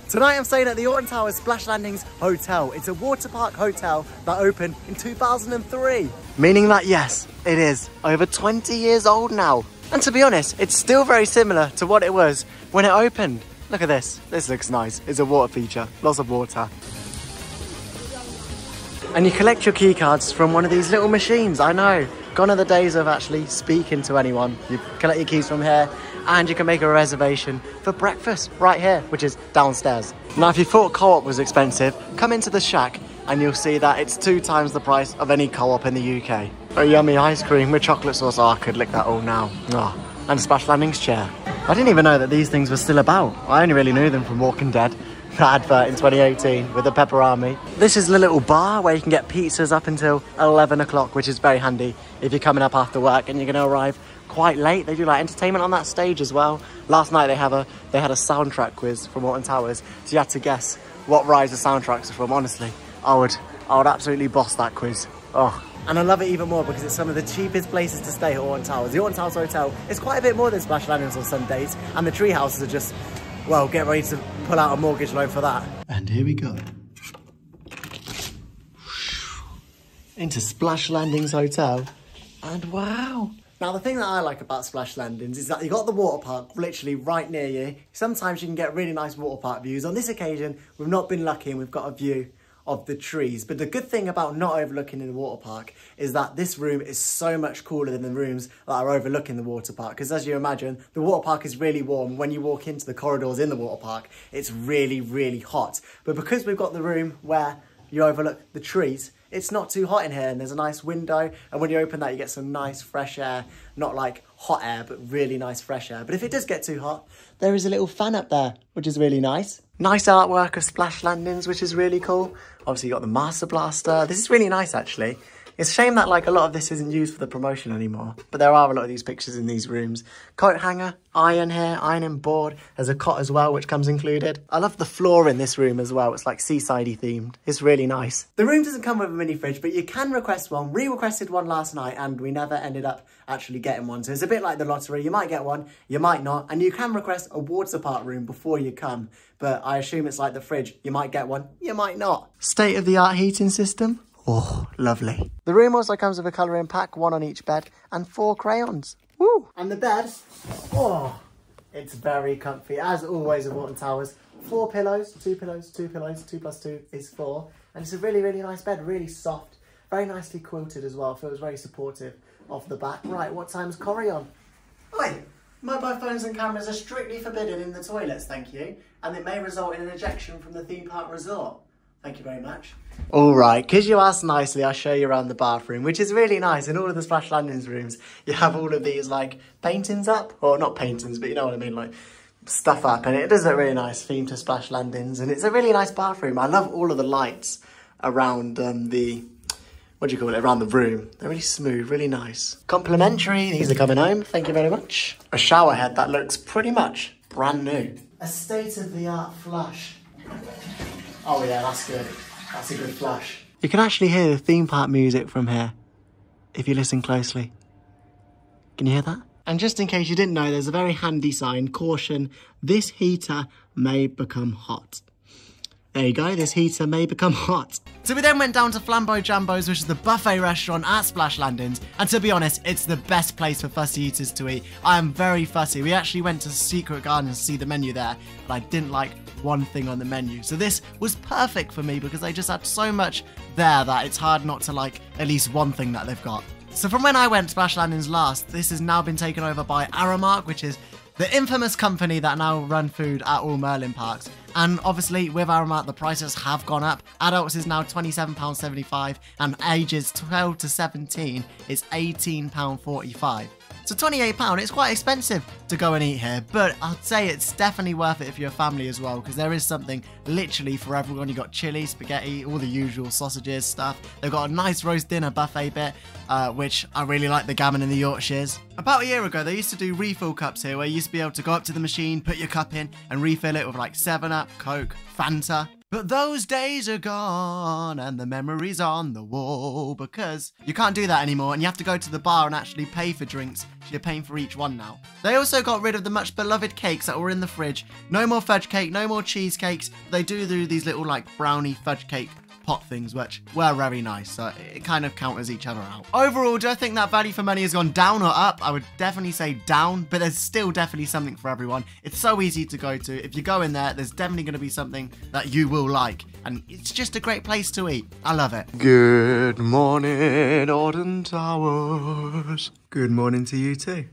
Tonight I'm staying at the Alton Towers Splash Landings Hotel. It's a water park hotel that opened in 2003. Meaning that yes, it is over 20 years old now. And to be honest, it's still very similar to what it was when it opened. Look at this. This looks nice. It's a water feature. Lots of water. And you collect your key cards from one of these little machines. I know. Gone are the days of actually speaking to anyone. You collect your keys from here and you can make a reservation for breakfast right here, which is downstairs. Now, if you thought co-op was expensive, come into the shack and you'll see that it's 2 times the price of any co-op in the UK. A yummy ice cream with chocolate sauce. Oh, I could lick that all now. Oh, and a Splash Landings chair. I didn't even know that these things were still about. I only really knew them from Walking Dead. The advert in 2018 with the Pepper Army. This is the little bar where you can get pizzas up until 11 o'clock, which is very handy if you're coming up after work and you're going to arrive quite late. They do like entertainment on that stage as well. Last night they had a soundtrack quiz from Alton Towers, so you had to guess what rides the soundtracks are from. Honestly, I would absolutely boss that quiz. Oh. And I love it even more because it's some of the cheapest places to stay at Alton Towers. The Alton Towers Hotel is quite a bit more than Splash Landings on Sundays, and the tree houses are just, well, get ready to pull out a mortgage loan for that. And here we go. Into Splash Landings Hotel. And wow. Now, the thing that I like about Splash Landings is that you got the water park literally right near you. Sometimes you can get really nice water park views. On this occasion, we've not been lucky and we've got a view of the trees. But the good thing about not overlooking in the water park is that this room is so much cooler than the rooms that are overlooking the water park. Because as you imagine, the water park is really warm. When you walk into the corridors in the water park, it's really, really hot. But because we've got the room where you overlook the trees, it's not too hot in here, and there's a nice window, and when you open that you get some nice fresh air. Not like hot air, but really nice fresh air. But if it does get too hot, there is a little fan up there, which is really nice. Nice artwork of Splash Landings, which is really cool. Obviously you got the Master Blaster. This is really nice actually. It's a shame that like a lot of this isn't used for the promotion anymore, but there are a lot of these pictures in these rooms. Coat hanger, iron here, ironing board. There's a cot as well, which comes included. I love the floor in this room as well. It's like seaside-y themed. It's really nice. The room doesn't come with a mini fridge, but you can request one. Re-requested one last night and we never ended up actually getting one. So it's a bit like the lottery. You might get one, you might not. And you can request a water park room before you come. But I assume it's like the fridge. You might get one, you might not. State-of-the-art heating system. Oh, lovely. The room also comes with a colouring pack, 1 on each bed, and 4 crayons. Woo! And the bed, oh, it's very comfy, as always at Alton Towers. 4 pillows, 2 pillows, 2 pillows, 2 plus 2 is 4. And it's a really, really nice bed, really soft, very nicely quilted as well. Feels very supportive of the back. Right, what time's Corrie on? Oi, mobile phones and cameras are strictly forbidden in the toilets, thank you. And it may result in an ejection from the theme park resort. Thank you very much. All right, because you asked nicely, I'll show you around the bathroom, which is really nice. In all of the Splash Landings rooms, you have all of these like paintings up, or not paintings, but you know what I mean, like stuff up. And it does look really nice, theme to Splash Landings. And it's a really nice bathroom. I love all of the lights around around the room. They're really smooth, really nice. Complimentary, these are coming home. Thank you very much. A shower head that looks pretty much brand new. A state-of-the-art flush. Oh yeah, that's good. That's a good flush. You can actually hear the theme park music from here, if you listen closely. Can you hear that? And just in case you didn't know, there's a very handy sign, caution, this heater may become hot. There you go, this heater may become hot. So we then went down to Flambeau Jambo's, which is the buffet restaurant at Splash Landings. And to be honest, it's the best place for fussy eaters to eat. I am very fussy. We actually went to Secret Garden to see the menu there, but I didn't like one thing on the menu. So this was perfect for me because they just had so much there that it's hard not to like at least one thing that they've got. So from when I went to Splash Landings last, this has now been taken over by Aramark, which is the infamous company that now run food at all Merlin parks. And obviously with Aramark, the prices have gone up. Adults is now £27.75 and ages 12 to 17 is £18.45. So £28, it's quite expensive to go and eat here, but I'd say it's definitely worth it if you're a family as well, because there is something literally for everyone. You got chili, spaghetti, all the usual sausages, stuff. They've got a nice roast dinner buffet bit, which I really like the gammon and the Yorkshires. About a year ago, they used to do refill cups here, where you used to be able to go up to the machine, put your cup in, and refill it with like 7-Up, soda, Coke, Fanta. But those days are gone and the memories on the wall, because you can't do that anymore and you have to go to the bar and actually pay for drinks. So you're paying for each one now. They also got rid of the much beloved cakes that were in the fridge. No more fudge cake, no more cheesecakes. They do these little like brownie fudge cake pot things, which were very nice, so it kind of counters each other out. Overall, do I think that value for money has gone down or up? I would definitely say down, but there's still definitely something for everyone. It's so easy to go to. If you go in there, there's definitely going to be something that you will like, and it's just a great place to eat. I love it. Good morning, Alton Towers. Good morning to you too.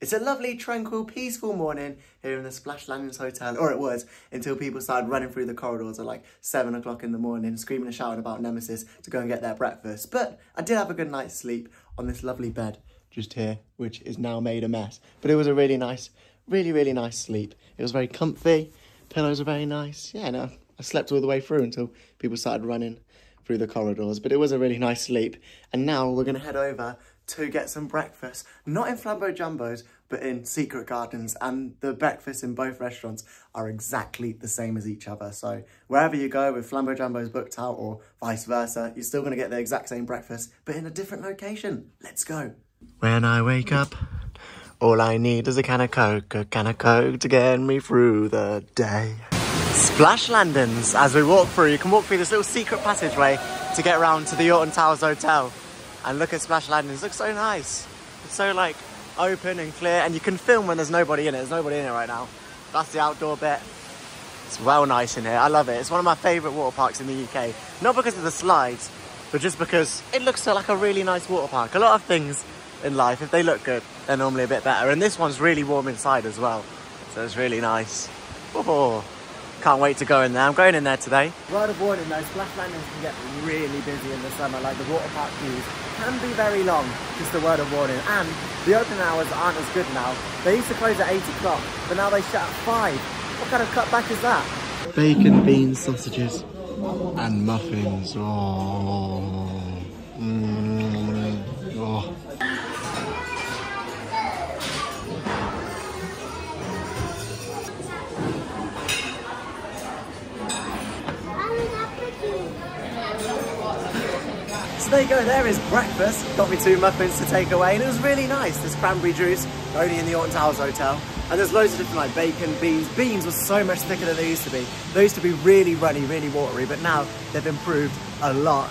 It's a lovely, tranquil, peaceful morning here in the Splash Landings Hotel, or it was, until people started running through the corridors at like 7 o'clock in the morning, screaming and shouting about Nemesis to go and get their breakfast. But I did have a good night's sleep on this lovely bed just here, which is now made a mess. But it was a really nice, really nice sleep. It was very comfy, pillows were very nice. Yeah, no, I slept all the way through until people started running through the corridors. But it was a really nice sleep. And now we're going to head over to get some breakfast, not in Flambeau Jumbos, but in Secret Gardens, and the breakfasts in both restaurants are exactly the same as each other. So wherever you go with Flambeau Jumbos booked out or vice versa, you're still going to get the exact same breakfast, but in a different location. Let's go. When I wake up, all I need is a can of Coke to get me through the day. Splash Landings. As we walk through, you can walk through this little secret passageway to get around to the Alton Towers Hotel. And look at Splash Landings, it looks so nice. It's so like open and clear, and you can film when there's nobody in it. There's nobody in it right now. That's the outdoor bit. It's well nice in here, I love it. It's one of my favourite water parks in the UK. Not because of the slides, but just because it looks like a really nice water park. A lot of things in life, if they look good, they're normally a bit better. And this one's really warm inside as well, so it's really nice. Oh, can't wait to go in there. I'm going in there today. Word of warning though, Splash Landings can get really busy in the summer. Like the water park queues can be very long, just a word of warning. And the opening hours aren't as good now. They used to close at 8 o'clock, but now they shut at 5. What kind of cutback is that? Bacon, beans, sausages, and muffins. Oh. Oh. So there you go, there is breakfast. Got me 2 muffins to take away, and it was really nice. There's cranberry juice, only in the Alton Towers Hotel. And there's loads of different like bacon, beans. Beans were so much thicker than they used to be. They used to be really runny, really watery, but now they've improved a lot.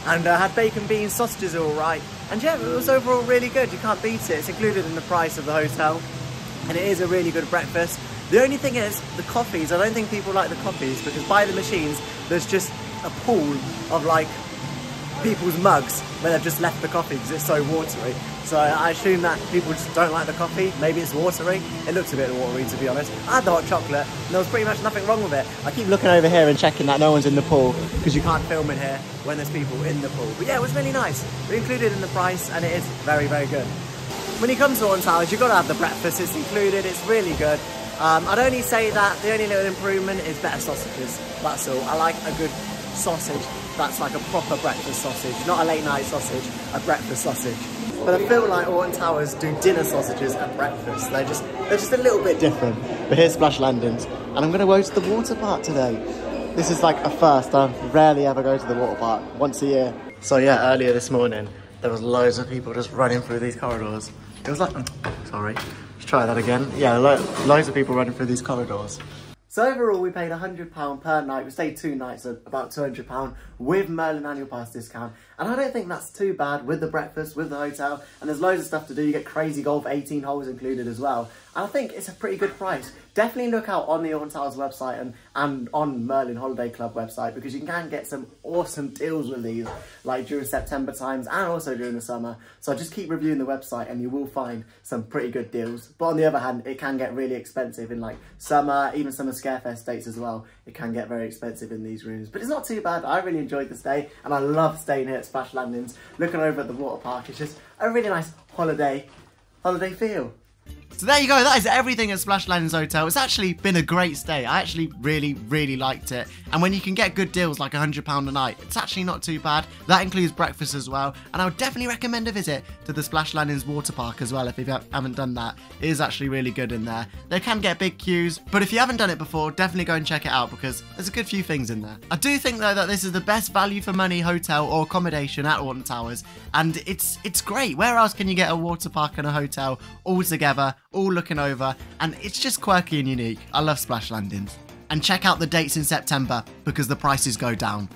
And I had bacon, beans, sausages are all right. And yeah, it was overall really good. You can't beat it. It's included in the price of the hotel. And it is a really good breakfast. The only thing is, the coffees, I don't think people like the coffees, because by the machines, there's just a pool of like people's mugs where they've just left the coffee because it's so watery. So I assume that people just don't like the coffee. Maybe it's watery. It looks a bit watery, to be honest. I had the hot chocolate and there was pretty much nothing wrong with it. I keep looking over here and checking that no one's in the pool because you can't film in here when there's people in the pool. But yeah, it was really nice. We included in the price and it is very good. When you come to Alton Towers, you've got to have the breakfast. It's included. It's really good. I'd only say that the only little improvement is better sausages. That's all. I like a good sausage that's like a proper breakfast sausage, not a late night sausage, a breakfast sausage. But I feel like Alton Towers do dinner sausages at breakfast. They're just a little bit different. But here's Splash Landings, and I'm going to go to the water park today. This is like a first. I rarely ever go to the water park, once a year. So yeah, earlier this morning, there was loads of people just running through these corridors. It was like, sorry, let's try that again. Yeah, loads of people running through these corridors. So overall, we paid £100 per night. We stayed 2 nights at about £200 with Merlin annual pass discount. And I don't think that's too bad with the breakfast, with the hotel. And there's loads of stuff to do. You get crazy golf, 18 holes included as well. And I think it's a pretty good price. Definitely look out on the Alton Towers website and on Merlin Holiday Club website, because you can get some awesome deals with these, like during September times and also during the summer. So just keep reviewing the website and you will find some pretty good deals. But on the other hand, it can get really expensive in like summer, even some of Scarefest dates as well. It can get very expensive in these rooms, but it's not too bad. I really enjoyed the stay and I love staying here at Splash Landings, looking over at the water park. It's just a really nice holiday feel. So there you go, that is everything at Splash Landings Hotel. It's actually been a great stay. I actually really liked it. And when you can get good deals like £100 a night, it's actually not too bad. That includes breakfast as well. And I would definitely recommend a visit to the Splash Landings water park as well if you haven't done that. It is actually really good in there. They can get big queues, but if you haven't done it before, definitely go and check it out because there's a good few things in there. I do think though that this is the best value for money hotel or accommodation at Alton Towers, and it's great. Where else can you get a water park and a hotel all together, all looking over, and it's just quirky and unique. I love Splash Landings. And check out the dates in September because the prices go down.